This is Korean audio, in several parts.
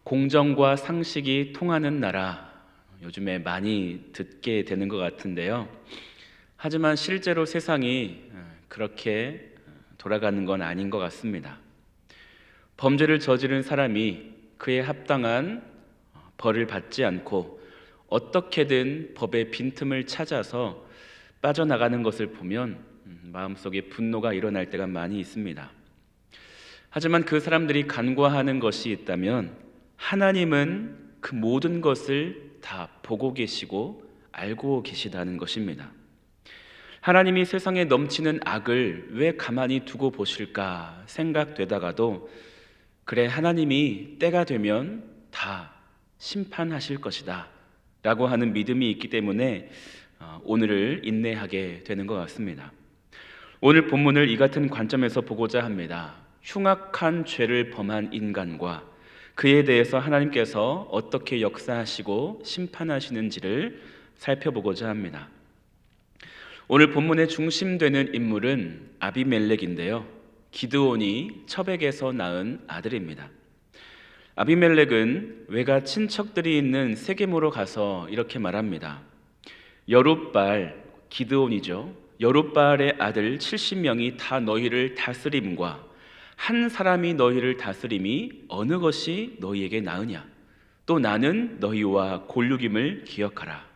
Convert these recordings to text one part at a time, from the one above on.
공정과 상식이 통하는 나라, 요즘에 많이 듣게 되는 것 같은데요. 하지만 실제로 세상이 그렇게 돌아가는 건 아닌 것 같습니다. 범죄를 저지른 사람이 그에 합당한 벌을 받지 않고 어떻게든 법의 빈틈을 찾아서 빠져나가는 것을 보면 마음속에 분노가 일어날 때가 많이 있습니다. 하지만 그 사람들이 간과하는 것이 있다면 하나님은 그 모든 것을 다 보고 계시고 알고 계시다는 것입니다. 하나님이 세상에 넘치는 악을 왜 가만히 두고 보실까 생각되다가도 그래, 하나님이 때가 되면 다 심판하실 것이다 라고 하는 믿음이 있기 때문에 오늘을 인내하게 되는 것 같습니다. 오늘 본문을 이 같은 관점에서 보고자 합니다. 흉악한 죄를 범한 인간과 그에 대해서 하나님께서 어떻게 역사하시고 심판하시는지를 살펴보고자 합니다. 오늘 본문의 중심되는 인물은 아비멜렉인데요, 기드온이 첩에게서 낳은 아들입니다. 아비멜렉은 외가 친척들이 있는 세겜으로 가서 이렇게 말합니다. 여룻발, 기드온이죠, 여룻발의 아들 70명이 다 너희를 다스림과 한 사람이 너희를 다스림이 어느 것이 너희에게 나으냐? 또 나는 너희와 골육임을 기억하라.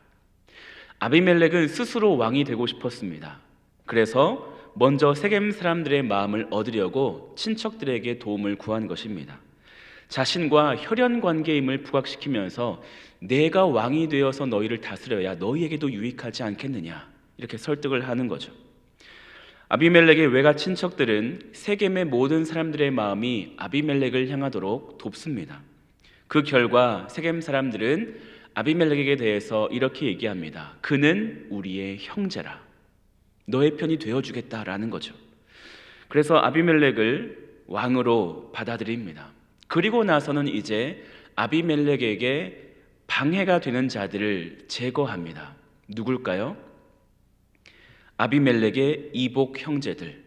아비멜렉은 스스로 왕이 되고 싶었습니다. 그래서 먼저 세겜 사람들의 마음을 얻으려고 친척들에게 도움을 구한 것입니다. 자신과 혈연 관계임을 부각시키면서 내가 왕이 되어서 너희를 다스려야 너희에게도 유익하지 않겠느냐, 이렇게 설득을 하는 거죠. 아비멜렉의 외가 친척들은 세겜의 모든 사람들의 마음이 아비멜렉을 향하도록 돕습니다. 그 결과 세겜 사람들은 아비멜렉에게 대해서 이렇게 얘기합니다. 그는 우리의 형제라. 너의 편이 되어주겠다라는 거죠. 그래서 아비멜렉을 왕으로 받아들입니다. 그리고 나서는 이제 아비멜렉에게 방해가 되는 자들을 제거합니다. 누굴까요? 아비멜렉의 이복 형제들.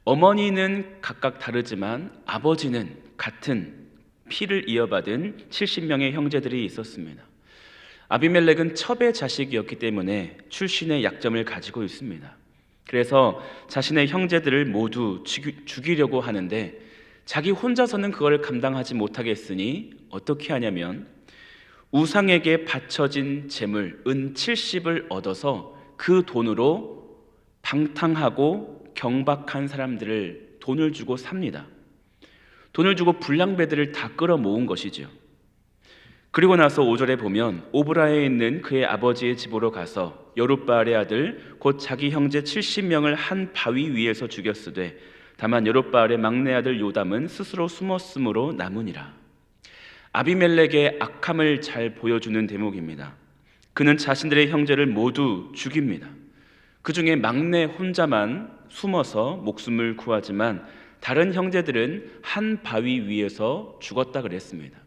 어머니는 각각 다르지만 아버지는 같은 피를 이어받은 70명의 형제들이 있었습니다. 아비멜렉은 첩의 자식이었기 때문에 출신의 약점을 가지고 있습니다. 그래서 자신의 형제들을 모두 죽이려고 하는데 자기 혼자서는 그걸 감당하지 못하겠으니 어떻게 하냐면 우상에게 바쳐진 재물 은 70을 얻어서 그 돈으로 방탕하고 경박한 사람들을 돈을 주고 삽니다. 돈을 주고 불량배들을 다 끌어모은 것이죠. 그리고 나서 5절에 보면 오브라에 있는 그의 아버지의 집으로 가서 여룻바알의 아들 곧 자기 형제 70명을 한 바위 위에서 죽였으되 다만 여룻바알의 막내 아들 요담은 스스로 숨었으므로 남으니라. 아비멜렉의 악함을 잘 보여주는 대목입니다. 그는 자신들의 형제를 모두 죽입니다. 그 중에 막내 혼자만 숨어서 목숨을 구하지만 다른 형제들은 한 바위 위에서 죽었다 그랬습니다.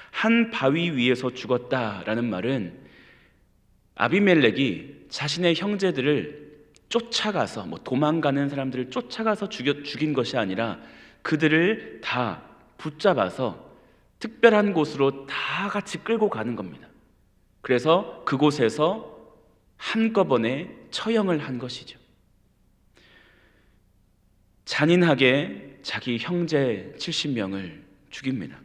한 바위 위에서 죽었다라는 말은 아비멜렉이 자신의 형제들을 쫓아가서 도망가는 사람들을 쫓아가서 죽인 것이 아니라 그들을 다 붙잡아서 특별한 곳으로 다 같이 끌고 가는 겁니다. 그래서 그곳에서 한꺼번에 처형을 한 것이죠. 잔인하게 자기 형제 70명을 죽입니다.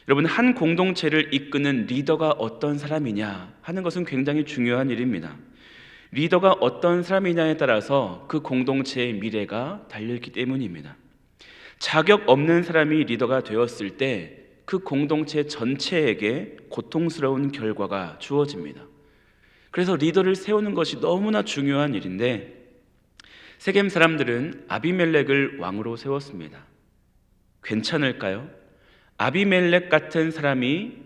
여러분, 한 공동체를 이끄는 리더가 어떤 사람이냐 하는 것은 굉장히 중요한 일입니다. 리더가 어떤 사람이냐에 따라서 그 공동체의 미래가 달려있기 때문입니다. 자격 없는 사람이 리더가 되었을 때 그 공동체 전체에게 고통스러운 결과가 주어집니다. 그래서 리더를 세우는 것이 너무나 중요한 일인데 세겜 사람들은 아비멜렉을 왕으로 세웠습니다. 괜찮을까요? 아비멜렉 같은 사람이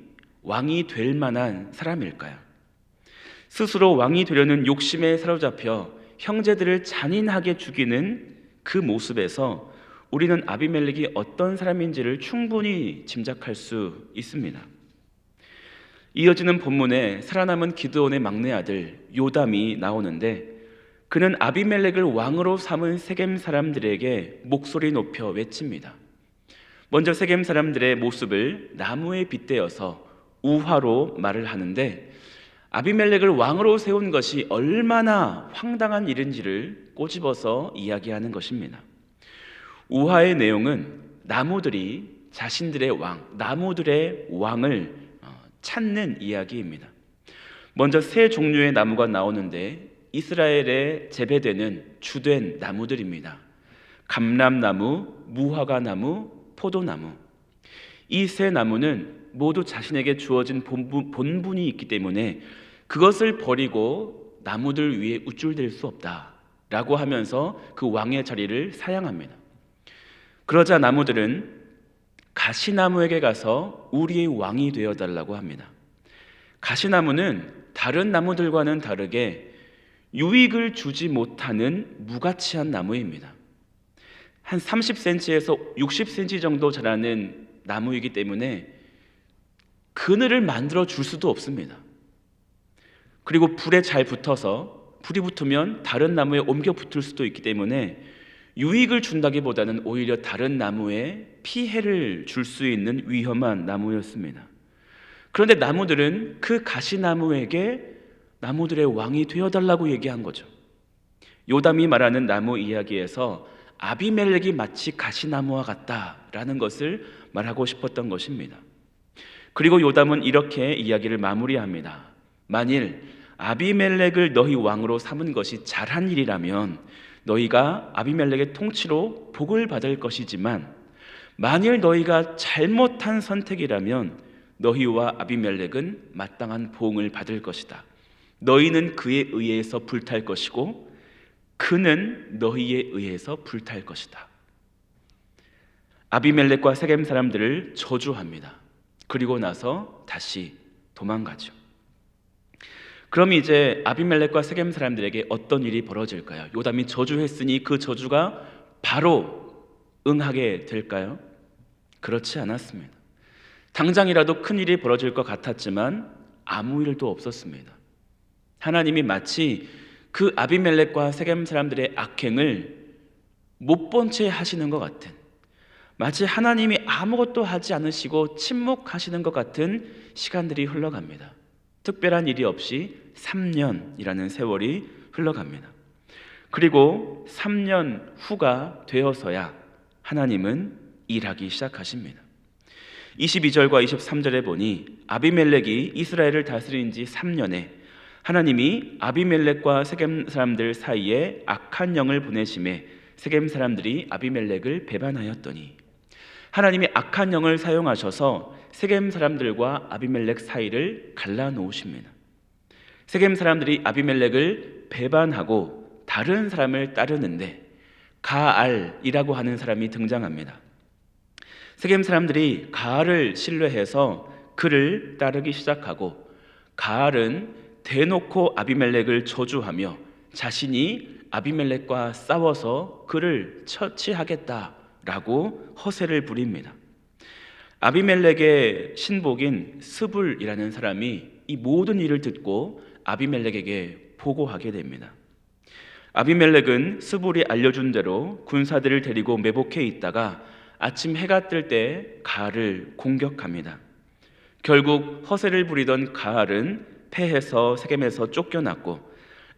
왕이 될 만한 사람일까요? 스스로 왕이 되려는 욕심에 사로잡혀 형제들을 잔인하게 죽이는 그 모습에서 우리는 아비멜렉이 어떤 사람인지를 충분히 짐작할 수 있습니다. 이어지는 본문에 살아남은 기드온의 막내 아들 요담이 나오는데 그는 아비멜렉을 왕으로 삼은 세겜 사람들에게 목소리 높여 외칩니다. 먼저 세겜 사람들의 모습을 나무에 빗대어서 우화로 말을 하는데, 아비멜렉을 왕으로 세운 것이 얼마나 황당한 일인지를 꼬집어서 이야기하는 것입니다. 우화의 내용은 나무들이 자신들의 왕, 나무들의 왕을 찾는 이야기입니다. 먼저 세 종류의 나무가 나오는데 이스라엘에 재배되는 주된 나무들입니다. 감람나무, 무화과나무, 포도나무. 이 세 나무는 모두 자신에게 주어진 본분이 있기 때문에 그것을 버리고 나무들 위에 우쭐댈 수 없다라고 하면서 그 왕의 자리를 사양합니다. 그러자 나무들은 가시나무에게 가서 우리의 왕이 되어달라고 합니다. 가시나무는 다른 나무들과는 다르게 유익을 주지 못하는 무가치한 나무입니다. 한 30cm에서 60cm 정도 자라는 나무이기 때문에 그늘을 만들어 줄 수도 없습니다. 그리고 불에 잘 붙어서 불이 붙으면 다른 나무에 옮겨 붙을 수도 있기 때문에 유익을 준다기보다는 오히려 다른 나무에 피해를 줄 수 있는 위험한 나무였습니다. 그런데 나무들은 그 가시나무에게 나무들의 왕이 되어달라고 얘기한 거죠. 요담이 말하는 나무 이야기에서 아비멜렉이 마치 가시나무와 같다라는 것을 말하고 싶었던 것입니다. 그리고 요담은 이렇게 이야기를 마무리합니다. 만일 아비멜렉을 너희 왕으로 삼은 것이 잘한 일이라면 너희가 아비멜렉의 통치로 복을 받을 것이지만, 만일 너희가 잘못한 선택이라면 너희와 아비멜렉은 마땅한 보응을 받을 것이다. 너희는 그에 의해서 불탈 것이고 그는 너희에 의해서 불탈 것이다. 아비멜렉과 세겜 사람들을 저주합니다. 그리고 나서 다시 도망가죠. 그럼 이제 아비멜렉과 세겜 사람들에게 어떤 일이 벌어질까요? 요담이 저주했으니 그 저주가 바로 응하게 될까요? 그렇지 않았습니다. 당장이라도 큰 일이 벌어질 것 같았지만 아무 일도 없었습니다. 하나님이 마치 그 아비멜렉과 세겜 사람들의 악행을 못 본 채 하시는 것 같은, 마치 하나님이 아무것도 하지 않으시고 침묵하시는 것 같은 시간들이 흘러갑니다. 특별한 일이 없이 3년이라는 세월이 흘러갑니다. 그리고 3년 후가 되어서야 하나님은 일하기 시작하십니다. 22절과 23절에 보니 아비멜렉이 이스라엘을 다스린 지 3년에 하나님이 아비멜렉과 세겜 사람들 사이에 악한 영을 보내심에 세겜 사람들이 아비멜렉을 배반하였더니, 하나님이 악한 영을 사용하셔서 세겜 사람들과 아비멜렉 사이를 갈라놓으십니다. 세겜 사람들이 아비멜렉을 배반하고 다른 사람을 따르는데 가알이라고 하는 사람이 등장합니다. 세겜 사람들이 가알을 신뢰해서 그를 따르기 시작하고, 가알은 대놓고 아비멜렉을 저주하며 자신이 아비멜렉과 싸워서 그를 처치하겠다라고 허세를 부립니다. 아비멜렉의 신복인 스불이라는 사람이 이 모든 일을 듣고 아비멜렉에게 보고하게 됩니다. 아비멜렉은 스불이 알려준 대로 군사들을 데리고 매복해 있다가 아침 해가 뜰 때 가알을 공격합니다. 결국 허세를 부리던 가알은 패해서 세겜에서 쫓겨났고,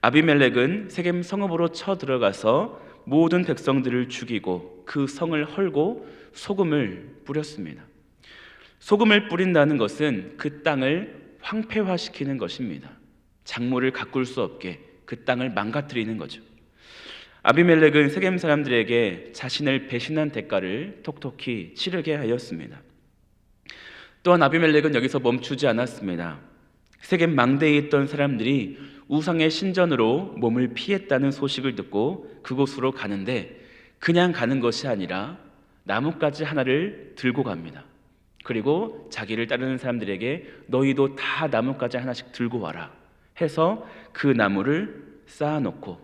아비멜렉은 세겜 성읍으로 쳐들어가서 모든 백성들을 죽이고 그 성을 헐고 소금을 뿌렸습니다. 소금을 뿌린다는 것은 그 땅을 황폐화시키는 것입니다. 작물을 가꿀 수 없게 그 땅을 망가뜨리는 거죠. 아비멜렉은 세겜 사람들에게 자신을 배신한 대가를 톡톡히 치르게 하였습니다. 또한 아비멜렉은 여기서 멈추지 않았습니다. 세겜 망대에 있던 사람들이 우상의 신전으로 몸을 피했다는 소식을 듣고 그곳으로 가는데, 그냥 가는 것이 아니라 나뭇가지 하나를 들고 갑니다. 그리고 자기를 따르는 사람들에게 너희도 다 나뭇가지 하나씩 들고 와라 해서 그 나무를 쌓아놓고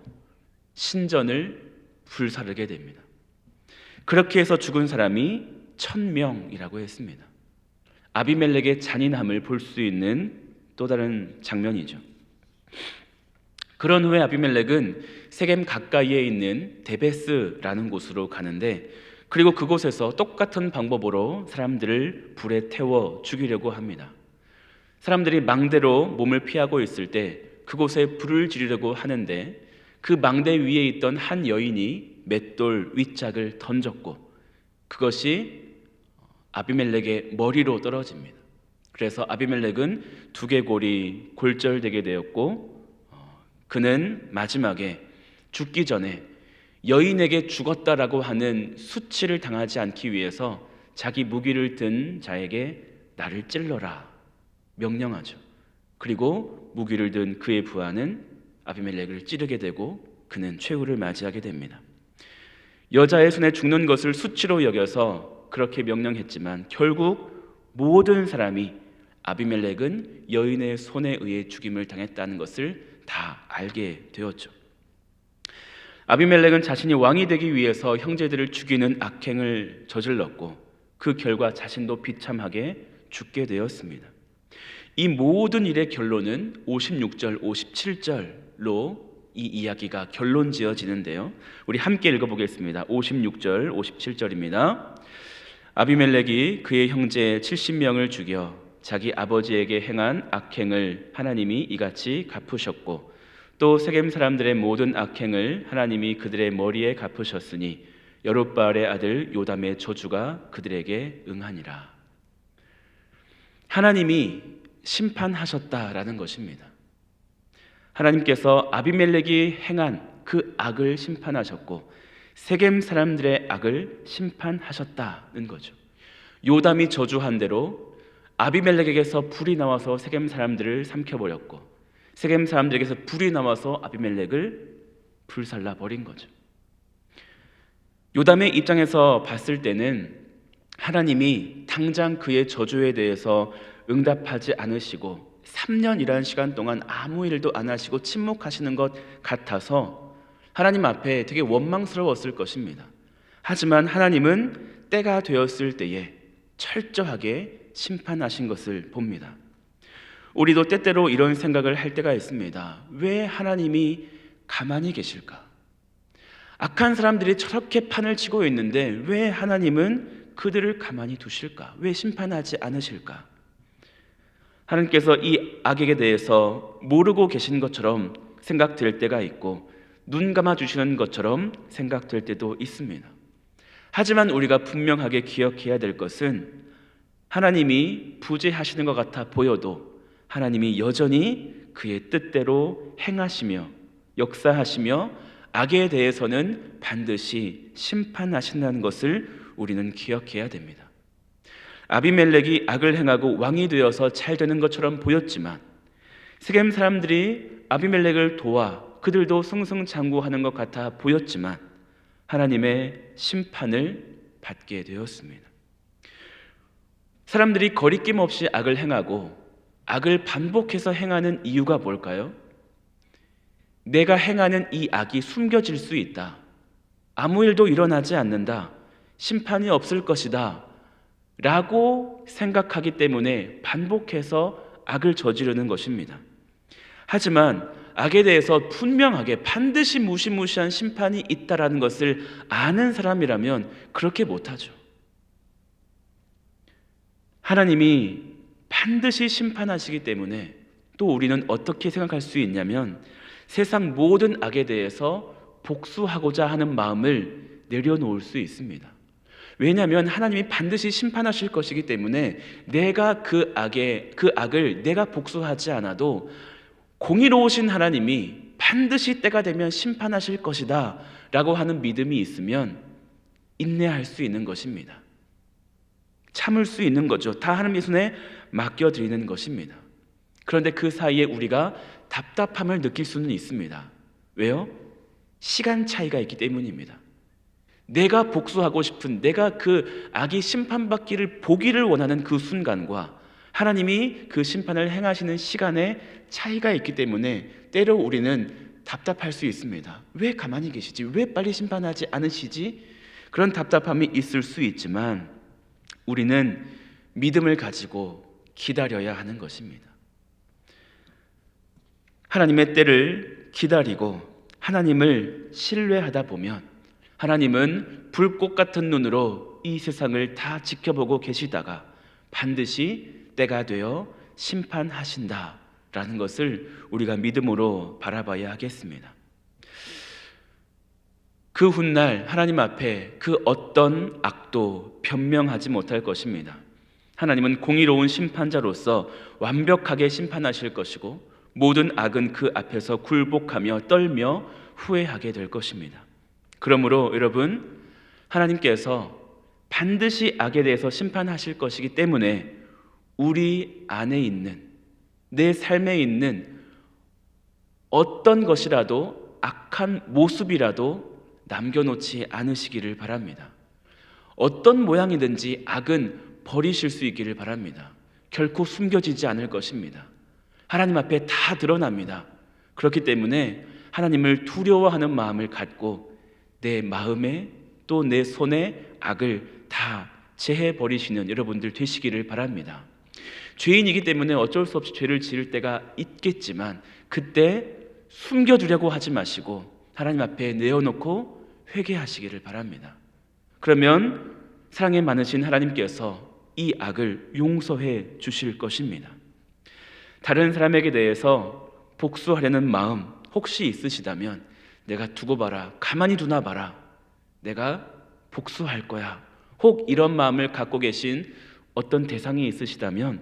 신전을 불사르게 됩니다. 그렇게 해서 죽은 사람이 1000명이라고 했습니다. 아비멜렉의 잔인함을 볼 수 있는 또 다른 장면이죠. 그런 후에 아비멜렉은 세겜 가까이에 있는 데베스라는 곳으로 가는데, 그리고 그곳에서 똑같은 방법으로 사람들을 불에 태워 죽이려고 합니다. 사람들이 망대로 몸을 피하고 있을 때 그곳에 불을 지르려고 하는데 그 망대 위에 있던 한 여인이 맷돌 윗짝을 던졌고 그것이 아비멜렉의 머리로 떨어집니다. 그래서 아비멜렉은 두개골이 골절되게 되었고 그는 마지막에 죽기 전에 여인에게 죽었다라고 하는 수치를 당하지 않기 위해서 자기 무기를 든 자에게 나를 찔러라 명령하죠. 그리고 무기를 든 그의 부하는 아비멜렉을 찌르게 되고 그는 최후를 맞이하게 됩니다. 여자의 손에 죽는 것을 수치로 여겨서 그렇게 명령했지만 결국 모든 사람이 아비멜렉은 여인의 손에 의해 죽임을 당했다는 것을 다 알게 되었죠. 아비멜렉은 자신이 왕이 되기 위해서 형제들을 죽이는 악행을 저질렀고 그 결과 자신도 비참하게 죽게 되었습니다. 이 모든 일의 결론은 56절, 57절로 이 이야기가 결론 지어지는데요. 우리 함께 읽어보겠습니다. 56절, 57절입니다. 아비멜렉이 그의 형제 70명을 죽여 자기 아버지에게 행한 악행을 하나님이 이같이 갚으셨고 또 세겜 사람들의 모든 악행을 하나님이 그들의 머리에 갚으셨으니 여룻바알의 아들 요담의 저주가 그들에게 응하니라. 하나님이 심판하셨다라는 것입니다. 하나님께서 아비멜렉이 행한 그 악을 심판하셨고 세겜 사람들의 악을 심판하셨다는 거죠. 요담이 저주한 대로 아비멜렉에게서 불이 나와서 세겜 사람들을 삼켜버렸고 세겜 사람들에게서 불이 나와서 아비멜렉을 불살라 버린 거죠. 요담의 입장에서 봤을 때는 하나님이 당장 그의 저주에 대해서 응답하지 않으시고 3년이라는 시간 동안 아무 일도 안 하시고 침묵하시는 것 같아서 하나님 앞에 되게 원망스러웠을 것입니다. 하지만 하나님은 때가 되었을 때에 철저하게 심판하신 것을 봅니다. 우리도 때때로 이런 생각을 할 때가 있습니다. 왜 하나님이 가만히 계실까? 악한 사람들이 저렇게 판을 치고 있는데 왜 하나님은 그들을 가만히 두실까? 왜 심판하지 않으실까? 하나님께서 이 악에게 대해서 모르고 계신 것처럼 생각될 때가 있고 눈 감아 주시는 것처럼 생각될 때도 있습니다. 하지만 우리가 분명하게 기억해야 될 것은 하나님이 부재하시는 것 같아 보여도 하나님이 여전히 그의 뜻대로 행하시며 역사하시며 악에 대해서는 반드시 심판하신다는 것을 우리는 기억해야 됩니다. 아비멜렉이 악을 행하고 왕이 되어서 잘 되는 것처럼 보였지만 세겜 사람들이 아비멜렉을 도와 그들도 승승장구하는 것 같아 보였지만 하나님의 심판을 받게 되었습니다. 사람들이 거리낌 없이 악을 행하고 악을 반복해서 행하는 이유가 뭘까요? 내가 행하는 이 악이 숨겨질 수 있다. 아무 일도 일어나지 않는다. 심판이 없을 것이다. 라고 생각하기 때문에 반복해서 악을 저지르는 것입니다. 하지만 악에 대해서 분명하게 반드시 무시무시한 심판이 있다라는 것을 아는 사람이라면 그렇게 못하죠. 하나님이 반드시 심판하시기 때문에 또 우리는 어떻게 생각할 수 있냐면 세상 모든 악에 대해서 복수하고자 하는 마음을 내려놓을 수 있습니다. 왜냐하면 하나님이 반드시 심판하실 것이기 때문에 내가 그 악을 내가 복수하지 않아도 공의로우신 하나님이 반드시 때가 되면 심판하실 것이다 라고 하는 믿음이 있으면 인내할 수 있는 것입니다. 참을 수 있는 거죠. 다 하나님의 손에 맡겨드리는 것입니다. 그런데 그 사이에 우리가 답답함을 느낄 수는 있습니다. 왜요? 시간 차이가 있기 때문입니다. 내가 복수하고 싶은, 내가 그 악이 심판받기를 보기를 원하는 그 순간과 하나님이 그 심판을 행하시는 시간에 차이가 있기 때문에 때로 우리는 답답할 수 있습니다. 왜 가만히 계시지? 왜 빨리 심판하지 않으시지? 그런 답답함이 있을 수 있지만 우리는 믿음을 가지고 기다려야 하는 것입니다. 하나님의 때를 기다리고 하나님을 신뢰하다 보면 하나님은 불꽃 같은 눈으로 이 세상을 다 지켜보고 계시다가 반드시 때가 되어 심판하신다라는 것을 우리가 믿음으로 바라봐야 하겠습니다. 그 훗날 하나님 앞에 그 어떤 악도 변명하지 못할 것입니다. 하나님은 공의로운 심판자로서 완벽하게 심판하실 것이고 모든 악은 그 앞에서 굴복하며 떨며 후회하게 될 것입니다. 그러므로 여러분, 하나님께서 반드시 악에 대해서 심판하실 것이기 때문에 우리 안에 있는, 내 삶에 있는 어떤 것이라도, 악한 모습이라도 남겨놓지 않으시기를 바랍니다. 어떤 모양이든지 악은 버리실 수 있기를 바랍니다. 결코 숨겨지지 않을 것입니다. 하나님 앞에 다 드러납니다. 그렇기 때문에 하나님을 두려워하는 마음을 갖고 내 마음에 또 내 손에 악을 다 제해 버리시는 여러분들 되시기를 바랍니다. 죄인이기 때문에 어쩔 수 없이 죄를 지을 때가 있겠지만 그때 숨겨두려고 하지 마시고 하나님 앞에 내어놓고 회개하시기를 바랍니다. 그러면 사랑이 많으신 하나님께서 이 악을 용서해 주실 것입니다. 다른 사람에게 대해서 복수하려는 마음 혹시 있으시다면 내가 두고 봐라, 가만히 두나 봐라, 내가 복수할 거야, 혹 이런 마음을 갖고 계신 어떤 대상이 있으시다면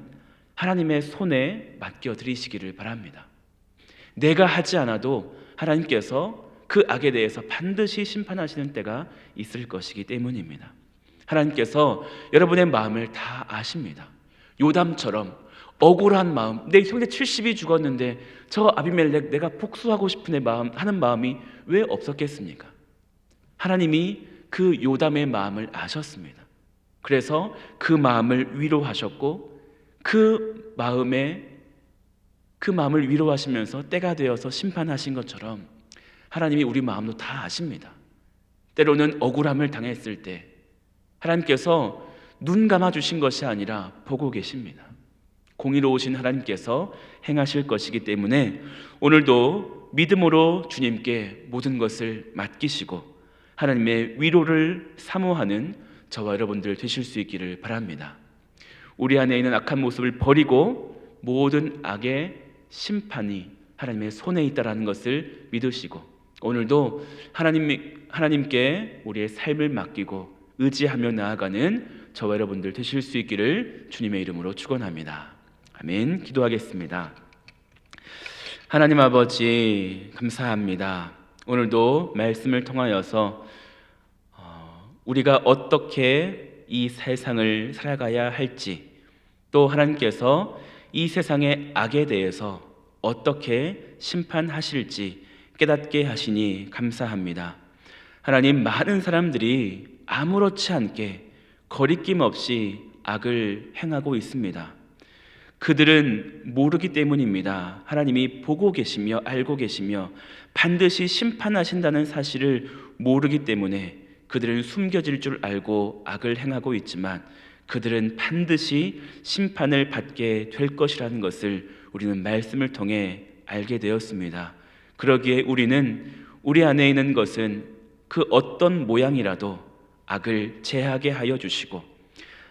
하나님의 손에 맡겨드리시기를 바랍니다. 내가 하지 않아도 하나님께서 그 악에 대해서 반드시 심판하시는 때가 있을 것이기 때문입니다. 하나님께서 여러분의 마음을 다 아십니다. 요담처럼 억울한 마음, 내 형제 70이 죽었는데 저 아비멜렉 내가 복수하고 싶은 하는 마음이 왜 없었겠습니까? 하나님이 그 요담의 마음을 아셨습니다. 그래서 그 마음을 위로하셨고 그 마음을 위로하시면서 때가 되어서 심판하신 것처럼 하나님이 우리 마음도 다 아십니다. 때로는 억울함을 당했을 때 하나님께서 눈 감아주신 것이 아니라 보고 계십니다. 공의로우신 하나님께서 행하실 것이기 때문에 오늘도 믿음으로 주님께 모든 것을 맡기시고 하나님의 위로를 사모하는 저와 여러분들 되실 수 있기를 바랍니다. 우리 안에 있는 악한 모습을 버리고 모든 악의 심판이 하나님의 손에 있다는 것을 믿으시고 오늘도 하나님께 우리의 삶을 맡기고 의지하며 나아가는 저와 여러분들 되실 수 있기를 주님의 이름으로 축원합니다. 아멘. 기도하겠습니다. 하나님 아버지 감사합니다. 오늘도 말씀을 통하여서 우리가 어떻게 이 세상을 살아가야 할지, 또 하나님께서 이 세상의 악에 대해서 어떻게 심판하실지 깨닫게 하시니 감사합니다. 하나님, 많은 사람들이 아무렇지 않게 거리낌 없이 악을 행하고 있습니다. 그들은 모르기 때문입니다. 하나님이 보고 계시며 알고 계시며 반드시 심판하신다는 사실을 모르기 때문에 그들은 숨겨질 줄 알고 악을 행하고 있지만 그들은 반드시 심판을 받게 될 것이라는 것을 우리는 말씀을 통해 알게 되었습니다. 그러기에 우리는 우리 안에 있는 것은 그 어떤 모양이라도 악을 제하게 하여 주시고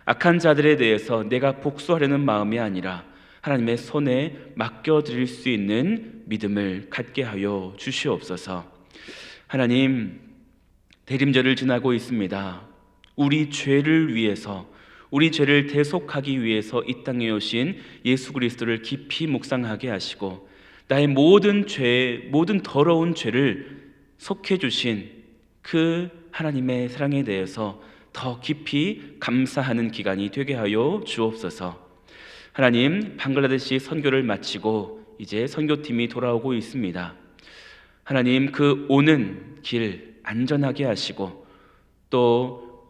악한 자들에 대해서 내가 복수하려는 마음이 아니라 하나님의 손에 맡겨드릴 수 있는 믿음을 갖게 하여 주시옵소서. 하나님, 대림절을 지나고 있습니다. 우리 죄를 위해서, 우리 죄를 대속하기 위해서 이 땅에 오신 예수 그리스도를 깊이 묵상하게 하시고 나의 모든 죄, 모든 더러운 죄를 속해 주신 그 하나님의 사랑에 대해서 더 깊이 감사하는 기간이 되게 하여 주옵소서. 하나님, 방글라데시 선교를 마치고 이제 선교팀이 돌아오고 있습니다. 하나님, 그 오는 길 안전하게 하시고 또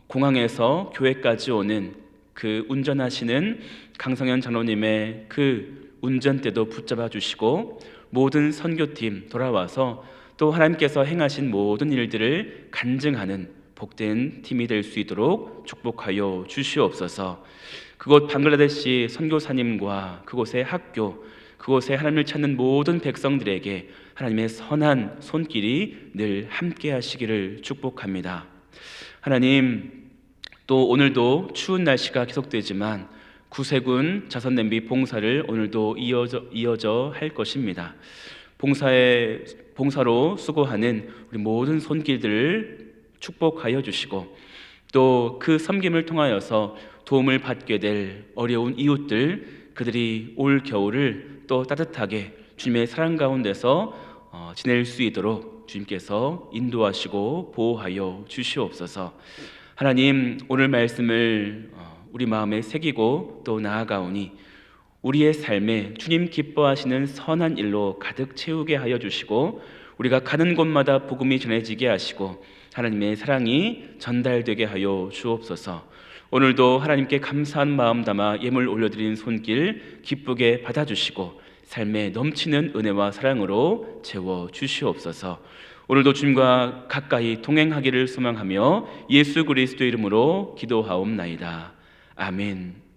공항에서 교회까지 오는 그 운전하시는 강성현 장로님의 그 운전대도 붙잡아 주시고 모든 선교팀 돌아와서 또 하나님께서 행하신 모든 일들을 간증하는 복된 팀이 될 수 있도록 축복하여 주시옵소서. 그곳 방글라데시 선교사님과 그곳의 학교, 그곳에 하나님을 찾는 모든 백성들에게 하나님의 선한 손길이 늘 함께 하시기를 축복합니다. 하나님, 또 오늘도 추운 날씨가 계속되지만 구세군 자선냄비 봉사를 오늘도 이어져 할 것입니다. 봉사로 수고하는 우리 모든 손길들을 축복하여 주시고, 또 그 섬김을 통하여서 도움을 받게 될 어려운 이웃들, 그들이 올 겨울을 또 따뜻하게 주님의 사랑 가운데서 지낼 수 있도록 주님께서 인도하시고 보호하여 주시옵소서. 하나님, 오늘 말씀을 우리 마음에 새기고 또 나아가오니 우리의 삶에 주님 기뻐하시는 선한 일로 가득 채우게 하여 주시고, 우리가 가는 곳마다 복음이 전해지게 하시고 하나님의 사랑이 전달되게 하여 주옵소서. 오늘도 하나님께 감사한 마음 담아 예물 올려드린 손길 기쁘게 받아주시고 삶에 넘치는 은혜와 사랑으로 채워 주시옵소서. 오늘도 주님과 가까이 동행하기를 소망하며 예수 그리스도 이름으로 기도하옵나이다. 아멘.